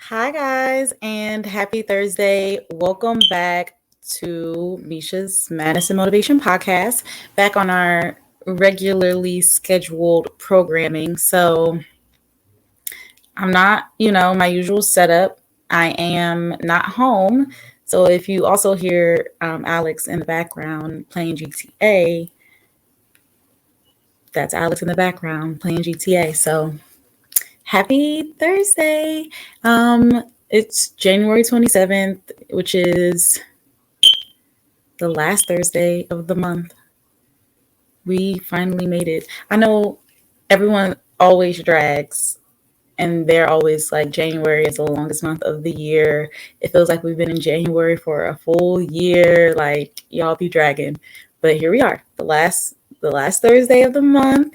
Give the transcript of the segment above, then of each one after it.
Hi, guys, and happy Thursday. Welcome back to Misha's Madison Motivation Podcast, back on our regularly scheduled programming. So, I'm not, my usual setup. I am not home. So, if you also hear Alex in the background playing GTA, that's Alex in the background playing GTA. So, happy Thursday. It's January 27th, which is the last Thursday of the month. We finally made it. I know everyone always drags, and they're always like January is the longest month of the year. It feels like we've been in January for a full year. Like y'all be dragging, but here we are, the last Thursday of the month.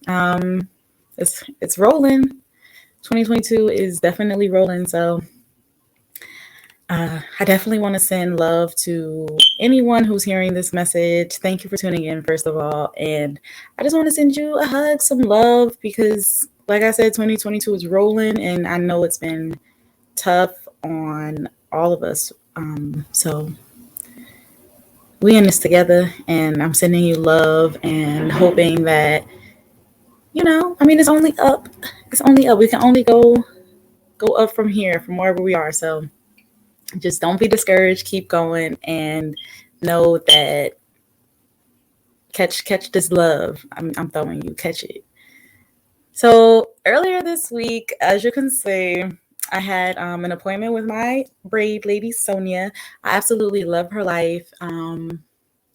Um, it's rolling. 2022 is definitely rolling. So I definitely want to send love to anyone who's hearing this message. Thank you for tuning in, first of all. And I just want to send you a hug, some love, because, like I said, 2022 is rolling, and I know it's been tough on all of us. So we in this together, and I'm sending you love and hoping that, it's only up. It's only up. We can only go up from here, from wherever we are. So just don't be discouraged. Keep going and know that catch this love. I'm throwing you. Catch it. So earlier this week, as you can see, I had an appointment with my braid lady, Sonia. I absolutely love her life.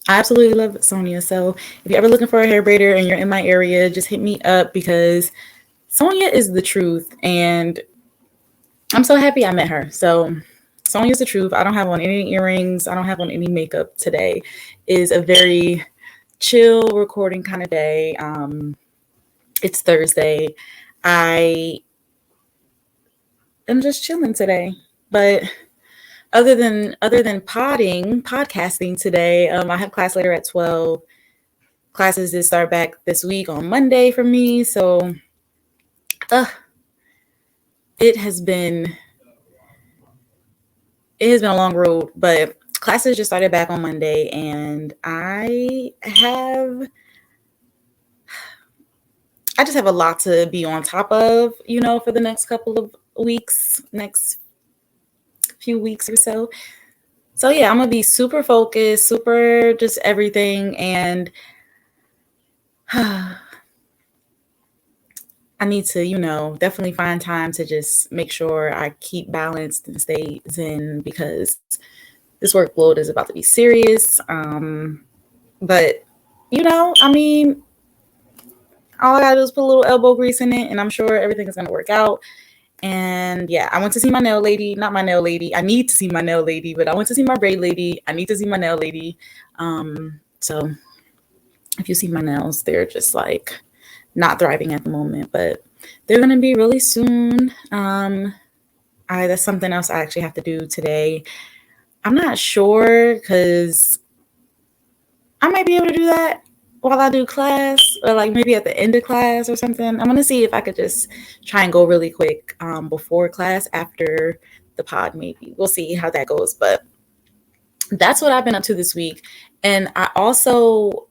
I absolutely love Sonia. So if you're ever looking for a hair braider and you're in my area, just hit me up because Sonia is the truth. And I'm so happy I met her. So Sonia's the truth. I don't have on any earrings. I don't have on any makeup today. It is a very chill recording kind of day. It's Thursday. I am just chilling today. But other than podcasting today, I have class later at 12. Classes did start back this week on Monday for me. So uh, it has been a long road, but classes just started back on Monday, and I just have a lot to be on top of, for the next couple of weeks, next few weeks or so. So yeah, I'm gonna be super focused, super just everything, and I need to, definitely find time to just make sure I keep balanced and stay zen because this workload is about to be serious. But all I gotta do is put a little elbow grease in it, and I'm sure everything is gonna work out. And yeah, I went to see my nail lady. Not my nail lady. I need to see my nail lady, but I went to see my braid lady. I need to see my nail lady. So if you see my nails, they're just like not thriving at the moment, but they're gonna be really soon. That's something else I actually have to do today. I'm not sure because I might be able to do that while I do class, or like maybe at the end of class or something. I'm gonna see if I could just try and go really quick before class, after the pod. Maybe we'll see how that goes. But that's what I've been up to this week. And I also,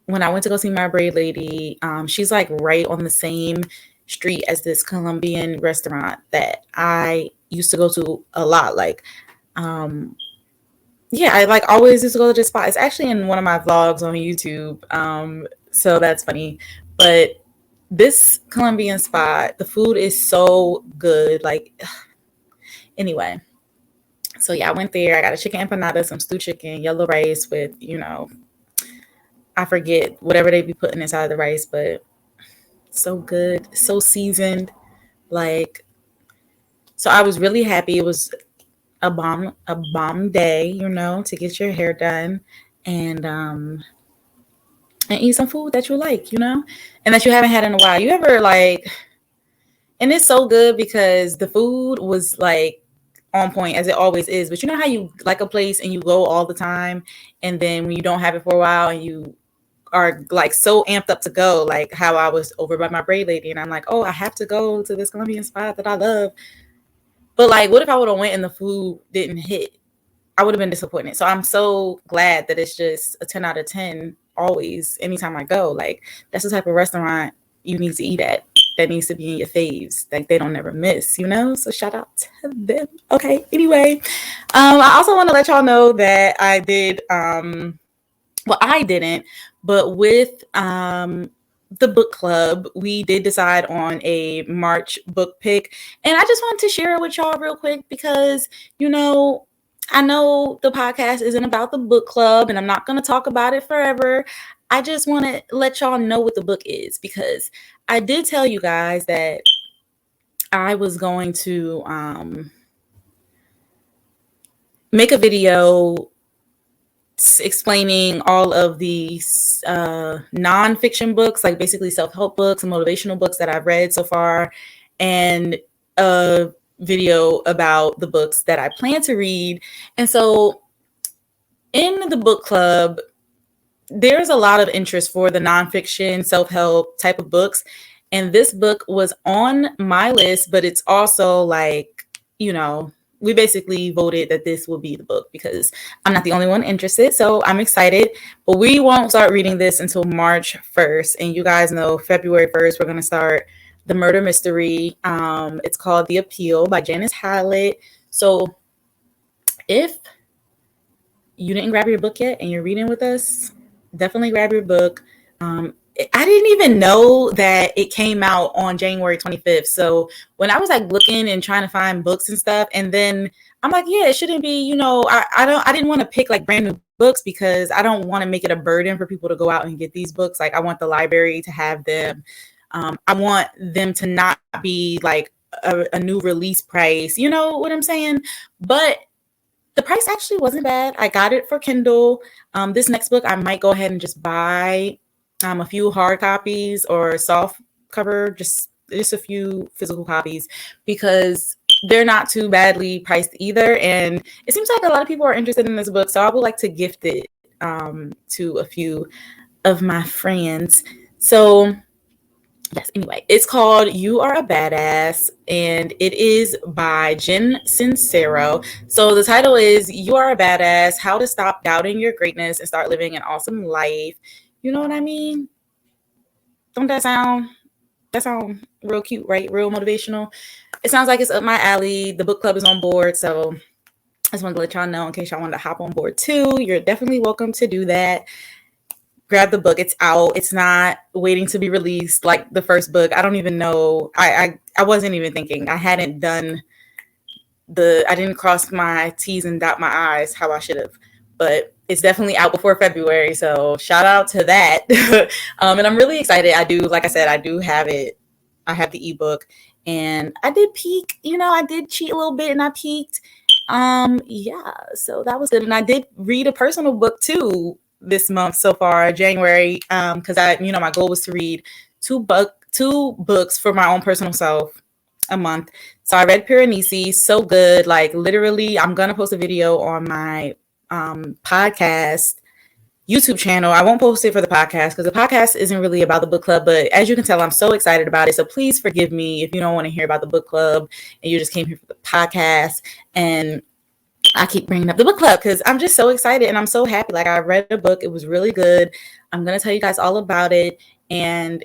when I went to go see my braid lady, she's like right on the same street as this Colombian restaurant that I used to go to a lot. Like, yeah, I like always used to go to this spot. It's actually in one of my vlogs on YouTube. So that's funny. But this Colombian spot, the food is so good. Like, anyway. So yeah, I went there. I got a chicken empanada, some stewed chicken, yellow rice with, I forget whatever they be putting inside the rice, but so good, so seasoned. Like, so I was really happy. It was a bomb day, to get your hair done and eat some food that you like, and that you haven't had in a while. You ever like, and it's so good because the food was like on point as it always is. But you know how you like a place and you go all the time, and then when you don't have it for a while and you are like so amped up to go, like how I was over by my braid lady, and I'm like, oh, I have to go to this Colombian spot that I love. But like, what if I would have went and the food didn't hit? I would have been disappointed. So I'm so glad that it's just a 10 out of 10 always, anytime I go. Like, that's the type of restaurant you need to eat at. That needs to be in your faves. Like, they don't never miss, you know? So shout out to them. Okay, anyway. I also want to let y'all know that I did, well, I didn't, but with the book club, we did decide on a March book pick. And I just wanted to share it with y'all real quick because, you know, I know the podcast isn't about the book club and I'm not going to talk about it forever. I just want to let y'all know what the book is because I did tell you guys that I was going to make a video explaining all of these nonfiction books, like basically self-help books and motivational books that I've read so far, and a video about the books that I plan to read. And so in the book club, there's a lot of interest for the nonfiction self-help type of books. And this book was on my list, but it's also like, you know, we basically voted that this will be the book because I'm not the only one interested. So I'm excited, but we won't start reading this until March 1st. And you guys know February 1st, we're going to start the murder mystery. It's called The Appeal by Janice Hallett. So if you didn't grab your book yet and you're reading with us, definitely grab your book. I didn't even know that it came out on January 25th. So when I was like looking and trying to find books and stuff, and then I'm like, yeah, it shouldn't be, you know, I didn't want to pick like brand new books because I don't want to make it a burden for people to go out and get these books. Like I want the library to have them. I want them to not be like a new release price. You know what I'm saying? But the price actually wasn't bad. I got it for Kindle. This next book, I might go ahead and just buy a few hard copies or soft cover, just a few physical copies because they're not too badly priced either. And it seems like a lot of people are interested in this book. So I would like to gift it to a few of my friends. So yes, anyway, it's called You Are a Badass, and it is by Jen Sincero. So the title is You Are a Badass, How to Stop Doubting Your Greatness and Start Living an Awesome Life. You know what I mean? Don't that sound real cute, right? Real motivational. It sounds like it's up my alley. The book club is on board, so I just wanted to let y'all know in case y'all wanted to hop on board too. You're definitely welcome to do that. Grab the book. It's out. It's not waiting to be released like the first book. I don't even know. I wasn't even thinking. I didn't cross my T's and dot my I's how I should have. But it's definitely out before February. So shout out to that. And I'm really excited. Like I said, I do have it. I have the ebook and I did peek, I did cheat a little bit and I peeked. Yeah, so that was good. And I did read a personal book too this month so far, January, because my goal was to read two books for my own personal self a month. So I read Piranesi, so good. Like literally, I'm gonna post a video on my podcast YouTube channel. I won't post it for the podcast because the podcast isn't really about the book club, but as you can tell, I'm so excited about it. So please forgive me if you don't want to hear about the book club and you just came here for the podcast. And I keep bringing up the book club because I'm just so excited and I'm so happy. Like I read a book. It was really good. I'm going to tell you guys all about it. And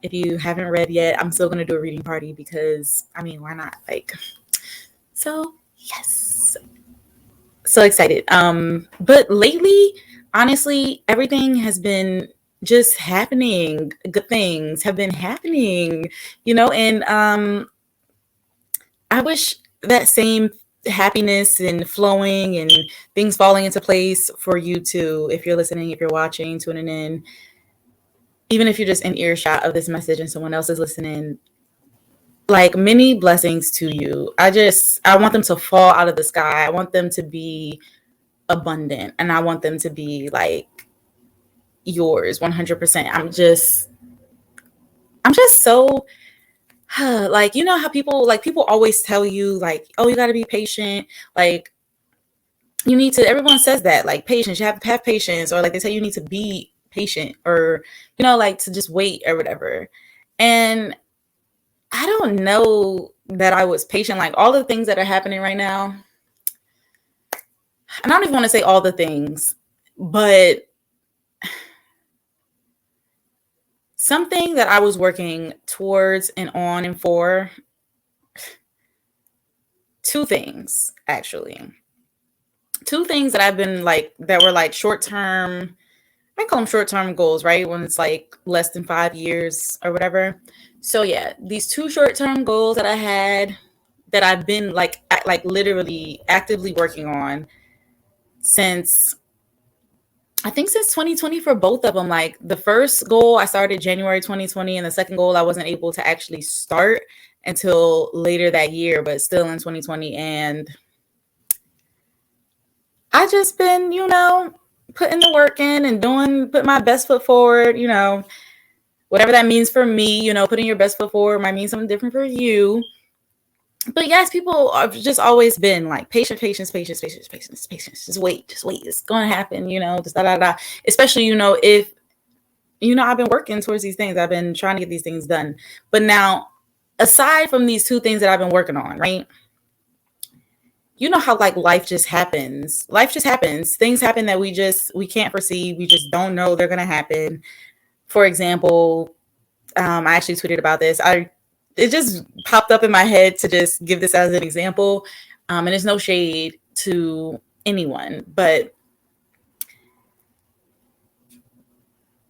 if you haven't read yet, I'm still going to do a reading party because why not? So yes, so excited. But lately, honestly, everything has been just happening. Good things have been happening, and I wish that same happiness and flowing and things falling into place for you too. If you're listening, if you're watching, tuning in, even if you're just in earshot of this message and someone else is listening, like many blessings to you. I want them to fall out of the sky. I want them to be abundant and I want them to be like yours 100%. I'm just so like, how people always tell you like, oh, you got to be patient. Like you need to, everyone says that, like patience, you have to have patience, or like they tell you need to be patient, or, like to just wait or whatever. And I don't know that I was patient. Like all the things that are happening right now, and I don't even want to say all the things, but something that I was working towards and on and for, two things actually. Two things that I've been like, that were like short term, I call them short term goals, right? When it's like less than 5 years or whatever. So yeah, these two short term goals that I had, that I've been like literally actively working on since, I think since 2020 for both of them. Like the first goal I started January 2020, and the second goal I wasn't able to actually start until later that year, but still in 2020. And I just been, putting the work in and put my best foot forward, whatever that means for me, putting your best foot forward might mean something different for you. But yes, people have just always been like patience, patience, patience, patience, patience, patience. Just wait, just wait. It's going to happen, just da da da. Especially, if, I've been working towards these things. I've been trying to get these things done. But now, aside from these two things that I've been working on, right? You know how like life just happens. Life just happens. Things happen that we can't foresee. We just don't know they're going to happen. For example, I actually tweeted about this. It just popped up in my head to just give this as an example. And it's no shade to anyone, but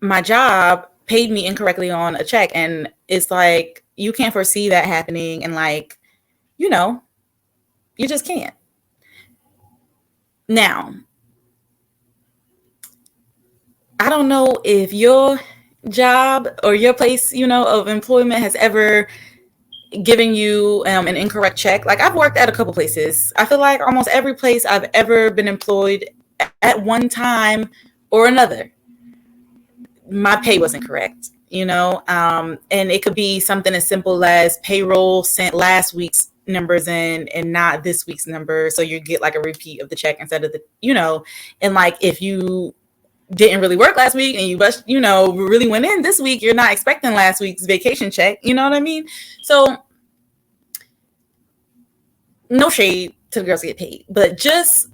my job paid me incorrectly on a check. And it's like, you can't foresee that happening. And like, you just can't. Now, I don't know if your job or your place, of employment has ever giving you an incorrect check. Like I've worked at a couple places. I feel like almost every place I've ever been employed at one time or another, my pay wasn't correct, and it could be something as simple as payroll sent last week's numbers in and not this week's number. So you get like a repeat of the check instead of and like if you didn't really work last week and you really went in this week, you're not expecting last week's vacation check. You know what I mean? So no shade to the girls that get paid, but just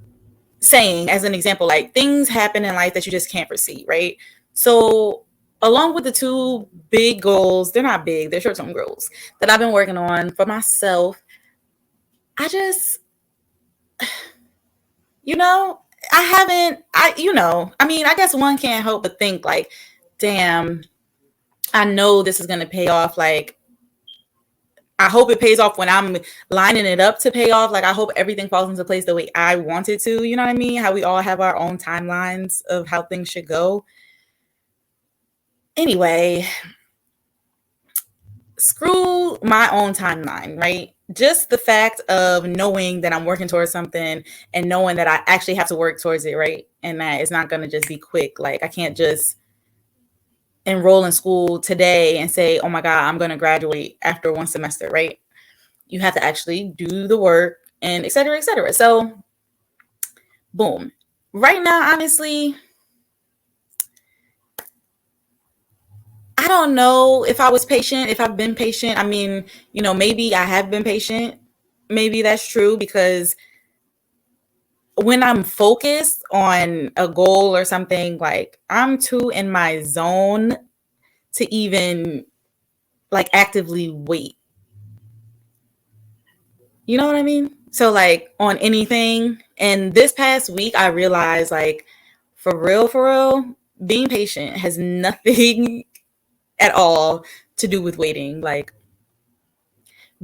saying as an example, like things happen in life that you just can't foresee, right? So along with the two big goals, they're not big, they're short-term goals that I've been working on for myself, I just, I guess one can't help but think like, damn, I know this is going to pay off. Like, I hope it pays off when I'm lining it up to pay off. Like, I hope everything falls into place the way I want it to. You know what I mean? How we all have our own timelines of how things should go. Anyway, screw my own timeline, right? Just the fact of knowing that I'm working towards something and knowing that I actually have to work towards it, right? And that it's not going to just be quick. Like, I can't just enroll in school today and say, oh my God, I'm going to graduate after one semester, right? You have to actually do the work and et cetera, et cetera. So, boom. Right now, honestly, I don't know if I was patient, if I've been patient. I mean, maybe I have been patient. Maybe that's true because when I'm focused on a goal or something, like I'm too in my zone to even like actively wait. You know what I mean? So like on anything. And this past week, I realized like for real, being patient has nothing at all to do with waiting. Like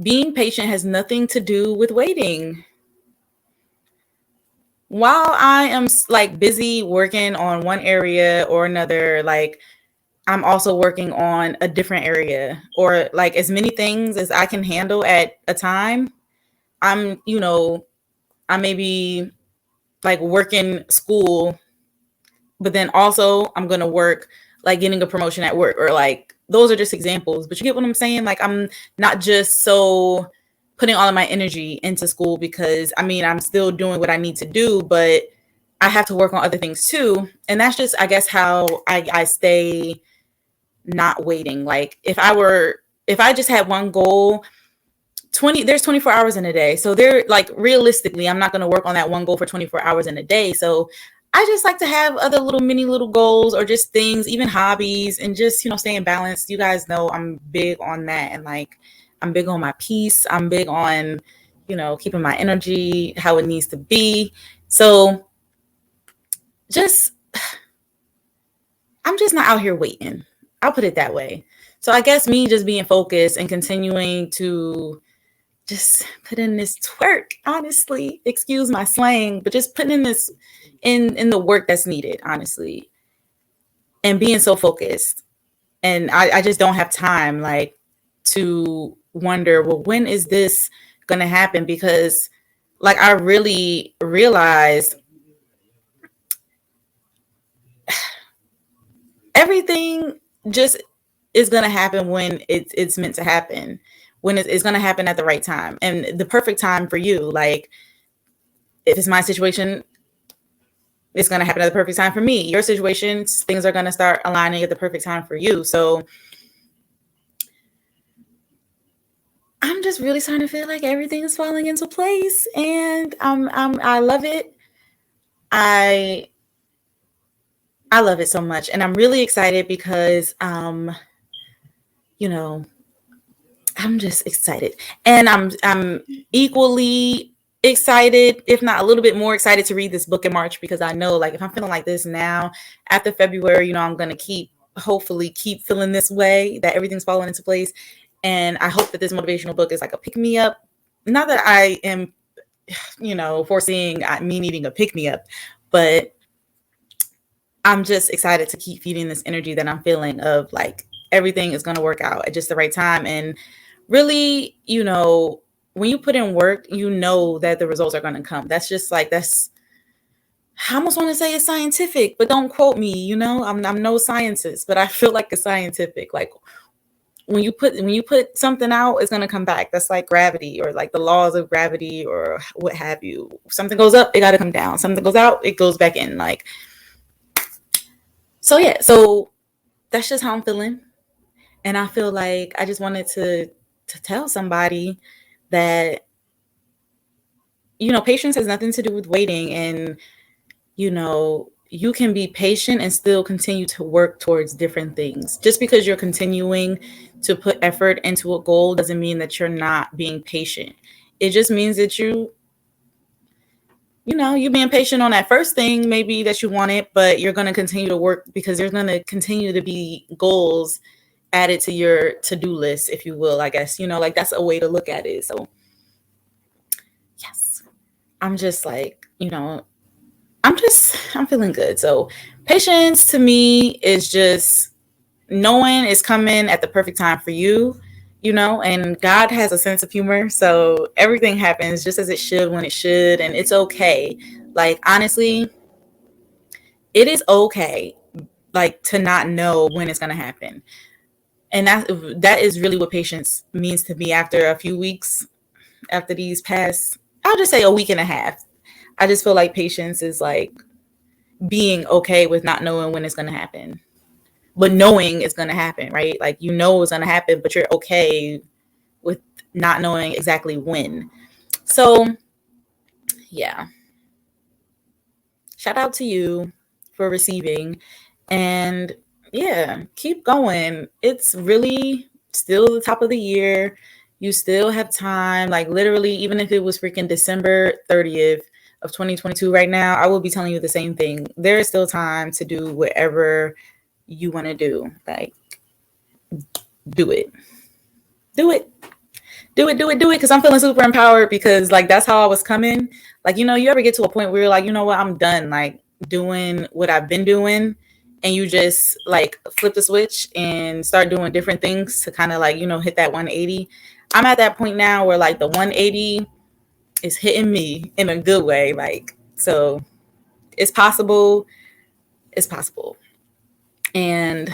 being patient has nothing to do with waiting. While I am like busy working on one area or another, like I'm also working on a different area or like as many things as I can handle at a time. I may be like working school, but then also I'm going to work like getting a promotion at work or like those are just examples. But you get what I'm saying? Like I'm not just so putting all of my energy into school because I'm still doing what I need to do, but I have to work on other things too. And that's just, I guess, how I stay not waiting. Like if I just had one goal there's 24 hours in a day. So they're like, realistically, I'm not going to work on that one goal for 24 hours in a day. So I just like to have other little goals or just things, even hobbies, and just, staying balanced. You guys know I'm big on that. And like, I'm big on my peace. I'm big on, keeping my energy how it needs to be. So just, I'm just not out here waiting. I'll put it that way. So I guess me just being focused and continuing to just put in this twerk, honestly, excuse my slang, but just putting in this in the work that's needed, honestly, and being so focused. And I just don't have time like to wonder, well, when is this gonna happen? Because like I really realized everything just is gonna happen when it's meant to happen, when it's gonna happen at the right time and the perfect time for you. Like if it's my situation, it's gonna happen at the perfect time for me. Your situations, things are gonna start aligning at the perfect time for you. So I'm just really starting to feel like everything is falling into place, and I love it. I love it so much, and I'm really excited because I'm just excited, and I'm equally excited, if not a little bit more excited, to read this book in March, because I know like if I'm feeling like this now after February, I'm gonna hopefully keep feeling this way, that everything's falling into place. And I hope that this motivational book is like a pick me up. Not that I am, foreseeing me needing a pick me up, but I'm just excited to keep feeding this energy that I'm feeling of like everything is going to work out at just the right time. And really, when you put in work, that the results are going to come. That's just like, I almost want to say it's scientific, but don't quote me, I'm no scientist, but I feel like it's scientific. Like when you put something out, it's going to come back. That's like gravity, or like the laws of gravity, or what have you. Something goes up, it got to come down. Something goes out, it goes back in. Like, so yeah, so that's just how I'm feeling. And I feel like I just wanted to tell somebody that, patience has nothing to do with waiting. And, you can be patient and still continue to work towards different things. Just because you're continuing to put effort into a goal doesn't mean that you're not being patient. It just means that you're being patient on that first thing, maybe that you wanted, but you're going to continue to work because there's going to continue to be goals added to your to-do list, if you will, I guess, like that's a way to look at it. So yes, I'm just like, I'm feeling good. So patience to me is just knowing it's coming at the perfect time for you, and God has a sense of humor. So everything happens just as it should when it should. And it's okay. Like, honestly, it is okay, like, to not know when it's going to happen. And that is really what patience means to me after a few weeks, after these past, I'll just say a week and a half. I just feel like patience is like being okay with not knowing when it's going to happen, but knowing it's going to happen, right? Like, it's going to happen, but you're okay with not knowing exactly when. So yeah, shout out to you for receiving, and yeah, keep going. It's really still the top of the year. You still have time. Like, literally, even if it was freaking December 30th of 2022 right now, I will be telling you the same thing. There is still time to do whatever you want to do. Like, do it. Do it. Do it, do it, do it. Because I'm feeling super empowered, because like that's how I was coming. Like, you ever get to a point where you're like, you know what, I'm done like doing what I've been doing. And you just like flip the switch and start doing different things to kind of like, hit that 180. I'm at that point now where like the 180 is hitting me in a good way. Like, so it's possible. It's possible. And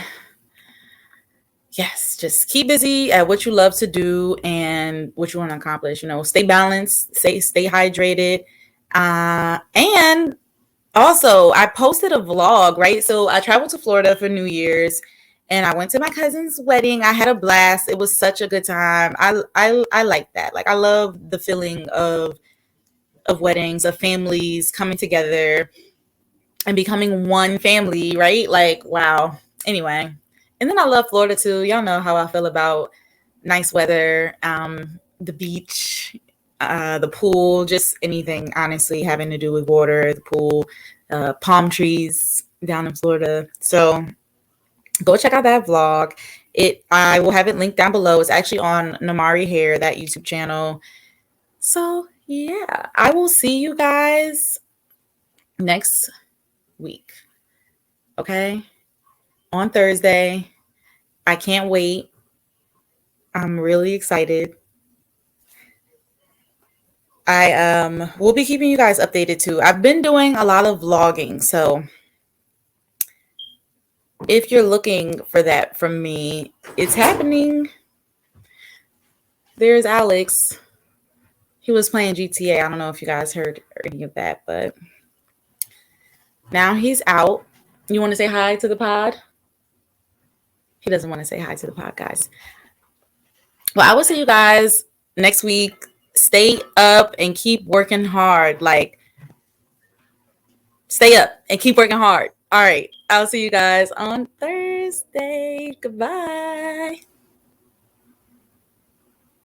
yes, just keep busy at what you love to do and what you want to accomplish. Stay balanced, stay hydrated. And also, I posted a vlog, right? So I traveled to Florida for New Year's, and I went to my cousin's wedding. I had a blast. It was such a good time. I like that. Like I love the feeling of weddings, of families coming together and becoming one family, right? Like wow. Anyway, and then I love Florida too. Y'all know how I feel about nice weather, the beach, the pool, just anything honestly having to do with water, the pool, palm trees down in Florida. So go check out that vlog. I will have it linked down below. It's actually on Namari Hair, that YouTube channel. So yeah, I will see you guys next week. Okay? On Thursday. I can't wait. I'm really excited. I will be keeping you guys updated too. I've been doing a lot of vlogging, so if you're looking for that from me, it's happening. There's Alex. He was playing GTA. I don't know if you guys heard any of that, but now he's out. You want to say hi to the pod? He doesn't want to say hi to the pod, guys. Well, I will see you guys next week. Stay up and keep working hard. Like, stay up and keep working hard. All right. I'll see you guys on Thursday. Goodbye.